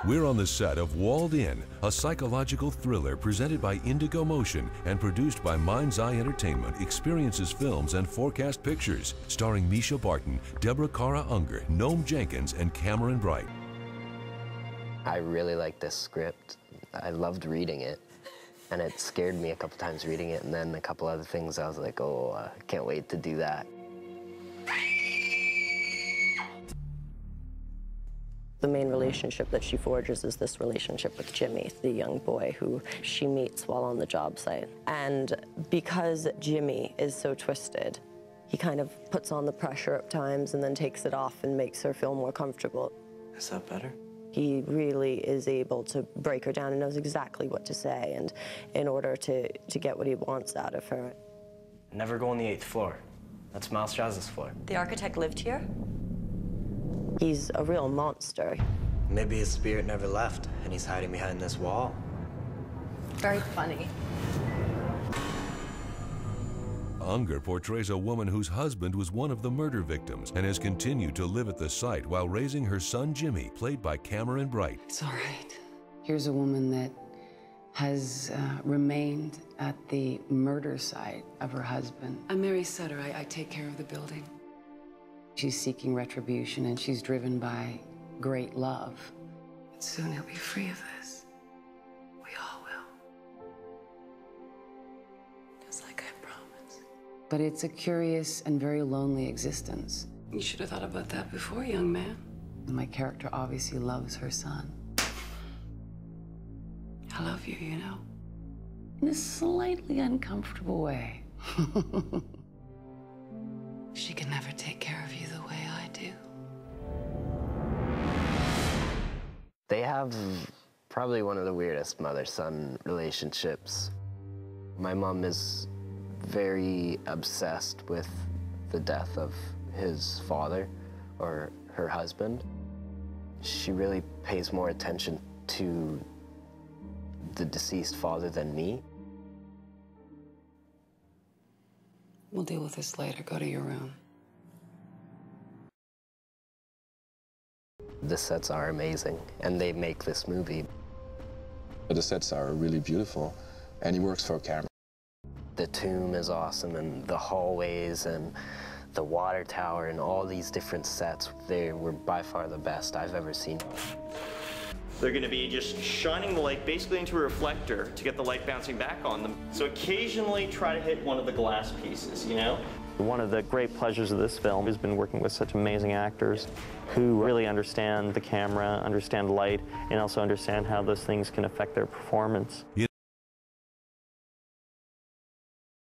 We're on the set of Walled In, a psychological thriller presented by Indigo Motion and produced by Mind's Eye Entertainment, Experiences Films, and Forecast Pictures, starring Misha Barton, Deborah Kara Unger, Noam Jenkins, and Cameron Bright. I really liked this script. I loved reading it, and it scared me a couple times reading it, and then a couple other things I was like, oh, I can't wait to do that. The main relationship that she forges is this relationship with Jimmy, the young boy who she meets while on the job site. And because Jimmy is so twisted, he kind of puts on the pressure at times and then takes it off and makes her feel more comfortable. Is that better? He really is able to break her down and knows exactly what to say, and in order to get what he wants out of her. Never go on the 8th floor. That's Miles Jazz's floor. The architect lived here? He's a real monster. Maybe his spirit never left, and he's hiding behind this wall. Very funny. Unger portrays a woman whose husband was one of the murder victims and has continued to live at the site while raising her son Jimmy, played by Cameron Bright. It's all right. Here's a woman that has remained at the murder site of her husband. I'm Mary Sutter. I take care of the building. She's seeking retribution, and she's driven by great love. But soon he'll be free of this. We all will. Just like I promised. But it's a curious and very lonely existence. You should have thought about that before, young man. And my character obviously loves her son. I love you, you know. In a slightly uncomfortable way. She can never take care of you the way I do. They have probably one of the weirdest mother-son relationships. My mom is very obsessed with the death of his father, or her husband. She really pays more attention to the deceased father than me. We'll deal with this later. Go to your room. The sets are amazing, and they make this movie. The sets are really beautiful, and he works for Cámaras. The tomb is awesome, and the hallways, and the water tower, and all these different sets. They were by far the best I've ever seen. They're going to be just shining the light basically into a reflector to get the light bouncing back on them. So occasionally try to hit one of the glass pieces, you know? One of the great pleasures of this film has been working with such amazing actors who really understand the camera, understand light, and also understand how those things can affect their performance.